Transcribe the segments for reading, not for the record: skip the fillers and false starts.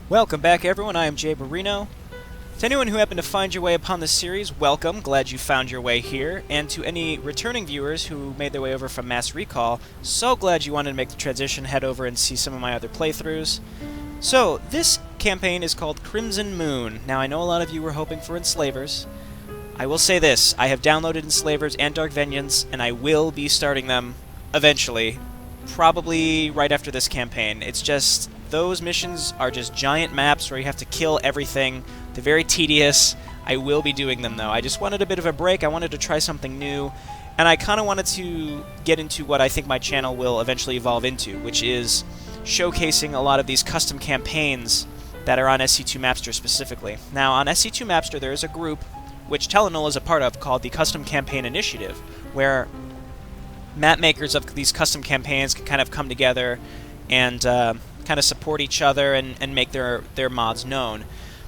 Welcome back, everyone. I am Jayborino. To anyone who happened to find your way upon this series, welcome. Glad you found your way here. And to any returning viewers who made their way over from Mass Recall, so glad you wanted to make the transition, head over and see some of my other playthroughs. So, this campaign is called Crimson Moon. Now, I know a lot of you were hoping for Enslavers. I will say this, I have downloaded Enslavers and Dark Vengeance, and I will be starting them eventually. Probably right after this campaign. It's just, those missions are just giant maps where you have to kill everything. They're very tedious. I will be doing them, though. I just wanted a bit of a break. I wanted to try something new. And I kind of wanted to get into what I think my channel will eventually evolve into, which is showcasing a lot of these custom campaigns that are on SC2 Mapster specifically. Now, on SC2 Mapster, there is a group, which EivindL is a part of, called the Custom Campaign Initiative, where map makers of these custom campaigns can kind of come together and kind of support each other and make their mods known.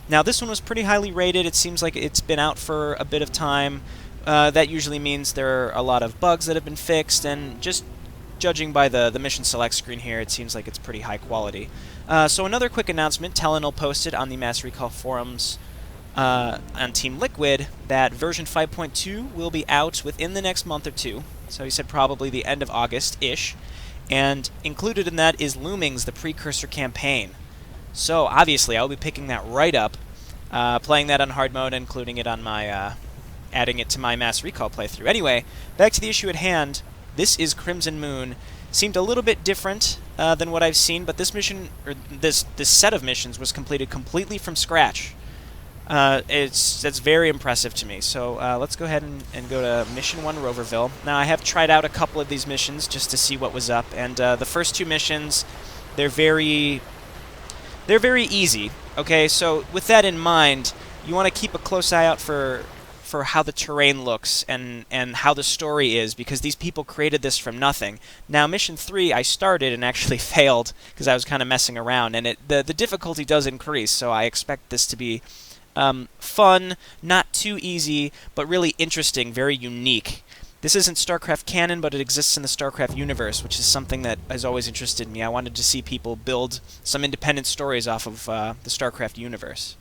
Now, this one was pretty highly rated. It seems like it's been out for a bit of time. That usually means there are a lot of bugs that have been fixed, and just judging by the mission select screen here, it seems like it's pretty high quality. So another quick announcement, EivindL posted on the Mass Recall forums on Team Liquid that version 5.2 will be out within the next month or two. So he said probably the end of August-ish. And included in that is Loomings, the precursor campaign. So obviously I'll be picking that right up, playing that on hard mode, including it on my, adding it to my Mass Recall playthrough. Anyway, back to the issue at hand. This is Crimson Moon. Seemed a little bit different than what I've seen, but this mission, or this set of missions, was completed completely from scratch. That's very impressive to me. So let's go ahead and go to Mission 1 Roverville. Now, I have tried out a couple of these missions just to see what was up, and the first two missions, they're very easy. Okay, so with that in mind, you want to keep a close eye out for how the terrain looks and how the story is, because these people created this from nothing. Now, Mission 3, I started and actually failed because I was kind of messing around, and the difficulty does increase, so I expect this to be fun, not too easy, but really interesting, very unique. This isn't Starcraft canon, but it exists in the Starcraft universe, which is something that has always interested me. I wanted to see people build some independent stories off of the Starcraft universe.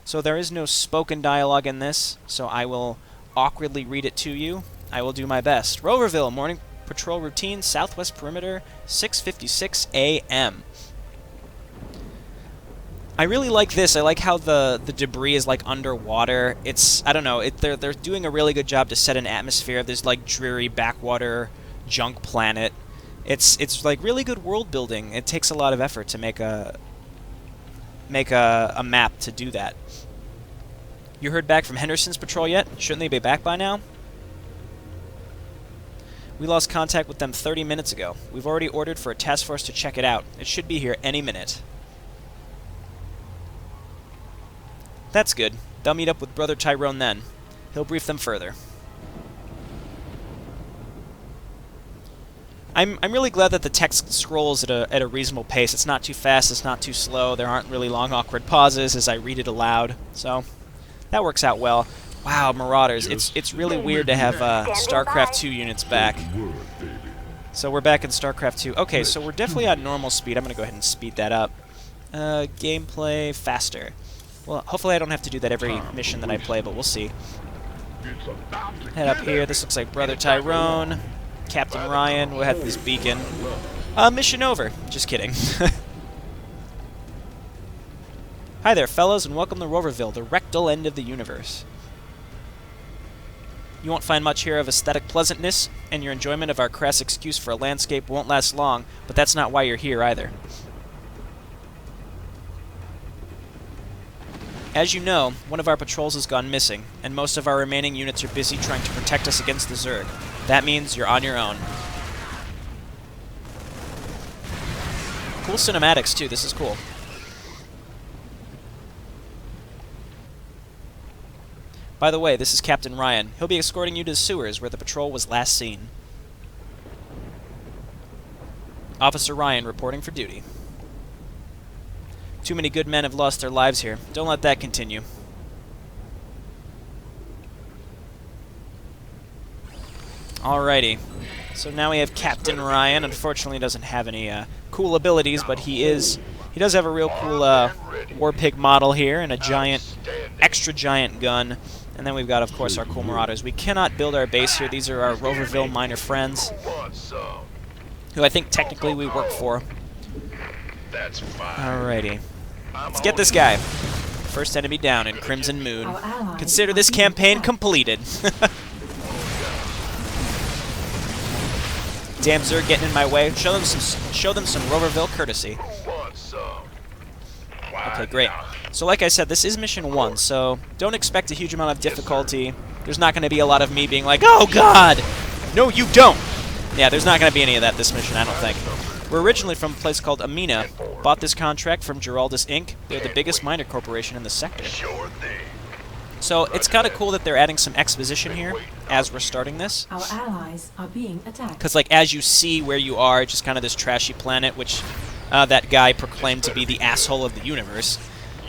So there is no spoken dialogue in this, so I will awkwardly read it to you. I will do my best. Roverville, morning patrol routine, southwest perimeter, 6:56 a.m. I really like this. I like how the debris is like underwater. It's, I don't know, they're doing a really good job to set an atmosphere of this like dreary backwater junk planet. It's like really good world building. It takes a lot of effort to make a map to do that. You heard back from Henderson's patrol yet? Shouldn't they be back by now? We lost contact with them 30 minutes ago. We've already ordered for a task force to check it out. It should be here any minute. That's good. They'll meet up with Brother Tyrone then. He'll brief them further. I'm really glad that the text scrolls at a reasonable pace. It's not too fast, it's not too slow. There aren't really long, awkward pauses as I read it aloud. So, that works out well. Wow, Marauders. It's really weird to have StarCraft 2 units back. So we're back in StarCraft 2. Okay, so we're definitely on normal speed. I'm going to go ahead and speed that up. Gameplay faster. Well, hopefully I don't have to do that every mission that I play, but we'll see. Head up here. This looks like Brother Tyrone, Captain Ryan. We'll head to this beacon. Mission over. Just kidding. Hi there, fellas, and welcome to Roverville, the rectal end of the universe. You won't find much here of aesthetic pleasantness, and your enjoyment of our crass excuse for a landscape won't last long, but that's not why you're here either. As you know, one of our patrols has gone missing, and most of our remaining units are busy trying to protect us against the Zerg. That means you're on your own. Cool cinematics, too. This is cool. By the way, this is Captain Ryan. He'll be escorting you to the sewers, where the patrol was last seen. Officer Ryan reporting for duty. Too many good men have lost their lives here. Don't let that continue. Alrighty. So now we have Captain Ryan. Unfortunately, he doesn't have any cool abilities, but he is He does have a real cool War Pig model here and a giant, extra giant gun. And then we've got, of course, our cool Marauders. We cannot build our base here. These are our Roverville minor friends, who I think technically we work for. Alrighty. Let's get this guy. First enemy down in Crimson Moon. Consider this campaign completed. Damn Zerg getting in my way. Show them some Roverville courtesy. Okay, great. So like I said, this is mission 1, so don't expect a huge amount of difficulty. There's not going to be a lot of me being like, oh god! No, you don't! Yeah, there's not going to be any of that this mission, I don't think. We're originally from a place called Amina. Bought this contract from Geraldus Inc. They're the biggest miner corporation in the sector. So it's kind of cool that they're adding some exposition here as we're starting this. Our allies are being attacked. Because like as you see where you are, it's just kind of this trashy planet, which that guy proclaimed to be the asshole of the universe.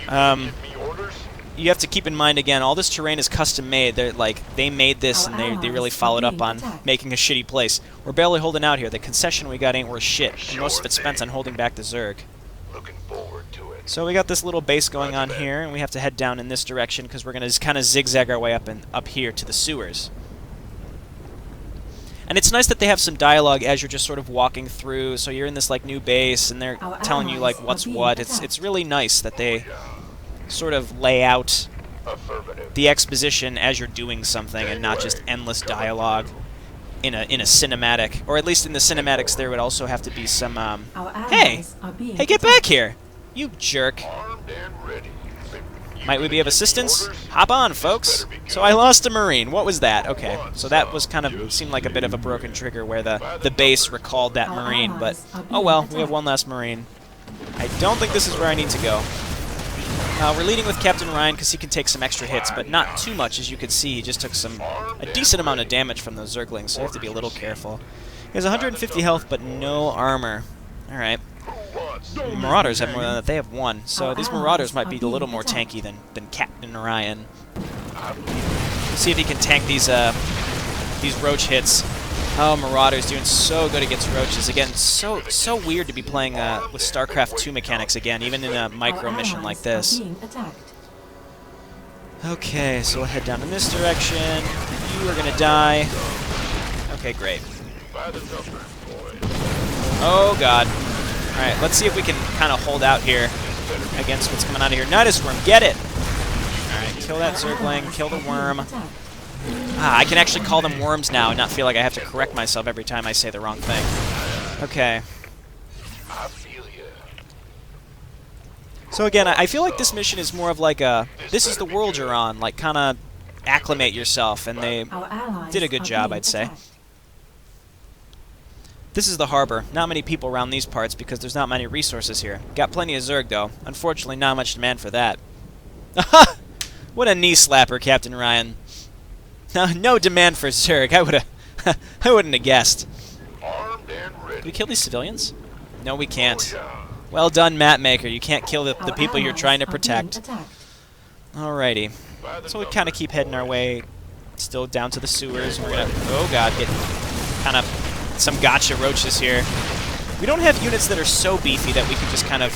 You have to keep in mind again, all this terrain is custom made. They made this and they really followed up on making a shitty place. We're barely holding out here. The concession we got ain't worth shit. And most of it's spent on holding back the Zerg. So we got this little base going on here, and we have to head down in this direction because we're going to kind of zigzag our way up here to the sewers. And it's nice that they have some dialogue as you're just sort of walking through. So you're in this like new base, and they're telling you like what's what. It's really nice that they sort of lay out the exposition as you're doing something, and not just endless dialogue in a cinematic. Or at least in the cinematics, there would also have to be some. Hey, get back here! You jerk. Might we be of assistance? Hop on, folks. So I lost a Marine. What was that? Okay, so that was kind of seemed like a bit of a broken trigger where the base recalled that Marine, but oh well, we have one less Marine. I don't think this is where I need to go. We're leading with Captain Ryan because he can take some extra hits, but not too much. As you can see, he just took a decent amount of damage from those Zerglings, so you have to be a little careful. He has 150 health, but no armor. Alright. Marauders have more than that. They have 1. So these Marauders might be a little more tanky than Captain Ryan. See if he can tank these roach hits. Oh, Marauders doing so good against roaches. Again, so weird to be playing with Starcraft 2 mechanics again, even in a micro mission like this. Okay, so we'll head down in this direction. You are gonna die. Okay, great. Oh god. Alright, let's see if we can kind of hold out here against what's coming out of here. Nidus Worm, get it! Alright, kill that Zergling, kill the worm. I can actually call them worms now and not feel like I have to correct myself every time I say the wrong thing. Okay. So again, I feel like this mission is more of like a, this is the world you're on, like kind of acclimate yourself, and they did a good job, I'd say. This is the harbor. Not many people around these parts because there's not many resources here. Got plenty of Zerg, though. Unfortunately, not much demand for that. Aha! What a knee slapper, Captain Ryan. No demand for Zerg. I wouldn't have guessed. Can we kill these civilians? No, we can't. Well done, Mapmaker. You can't kill the people you're trying to protect. Alrighty. So we kind of keep heading our way still down to the sewers. We're gonna, oh god, get kind of some gotcha roaches here. We don't have units that are so beefy that we can just kind of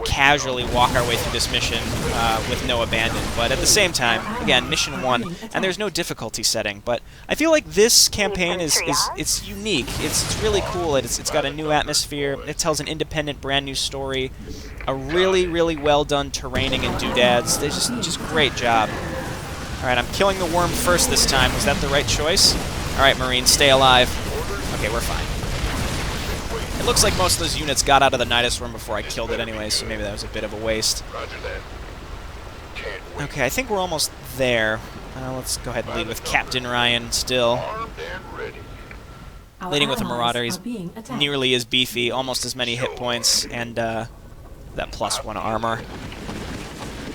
casually walk our way through this mission with no abandon, but at the same time, again, mission 1, and there's no difficulty setting, but I feel like this campaign is it's unique. It's really cool. It's got a new atmosphere. It tells an independent, brand new story. A really well done terraining and doodads. They just great job. All right, I'm killing the worm first this time. Was that the right choice? All right, Marines, stay alive. Okay, we're fine. It looks like most of those units got out of the Nidus Worm before I killed it anyway, so maybe that was a bit of a waste. Okay, I think we're almost there. Let's go ahead and lead with Captain Ryan still. Leading with a Marauder. He's nearly as beefy, almost as many hit points, and that +1 armor.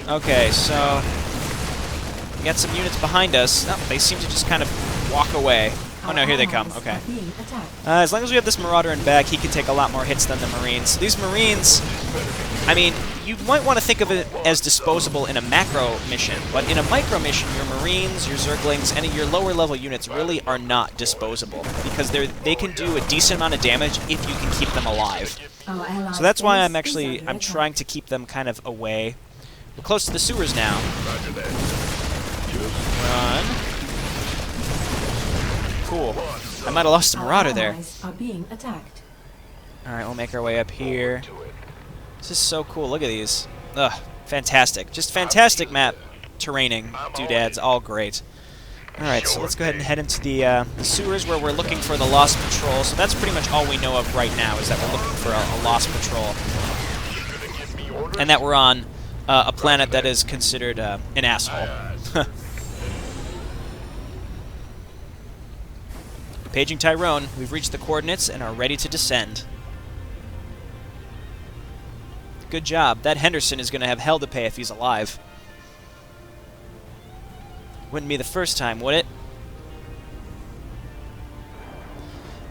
Okay, so we got some units behind us. Oh, they seem to just kind of walk away. Oh no, here they come. Allies Okay. are being attacked. As long as we have this Marauder in back, he can take a lot more hits than the Marines. So these Marines, I mean, you might want to think of it as disposable in a macro mission, but in a micro mission, your Marines, your Zerglings, and your lower level units really are not disposable, because they can do a decent amount of damage if you can keep them alive. Our allies So that's why base I'm actually is under attack. trying to keep them kind of away. We're close to the sewers now. Run. Cool. I might have lost a Our Marauder there. allies are being attacked. Alright, we'll make our way up here. This is so cool. Look at these. Ugh, fantastic. Just fantastic map terraining. Doodads, all great. Alright, so let's go ahead and head into the sewers where we're looking for the Lost Patrol. So that's pretty much all we know of right now, is that we're looking for a Lost Patrol. And that we're on a planet that is considered an asshole. Paging Tyrone, we've reached the coordinates and are ready to descend. Good job. That Henderson is going to have hell to pay if he's alive. Wouldn't be the first time, would it?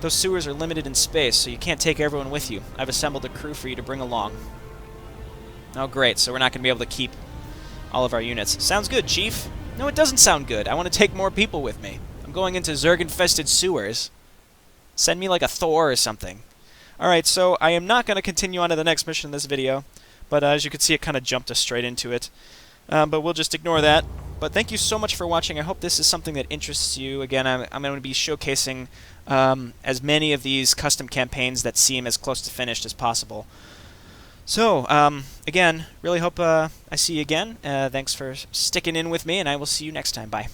Those sewers are limited in space, so you can't take everyone with you. I've assembled a crew for you to bring along. Oh, great. So we're not going to be able to keep all of our units. Sounds good, Chief. No, it doesn't sound good. I want to take more people with me. I'm going into Zerg-infested sewers. Send me like a Thor or something. Alright, so I am not going to continue on to the next mission in this video, but as you can see, it kind of jumped us straight into it. But we'll just ignore that. But thank you so much for watching. I hope this is something that interests you. Again, I'm going to be showcasing as many of these custom campaigns that seem as close to finished as possible. So, again, really hope I see you again. Thanks for sticking in with me, and I will see you next time. Bye.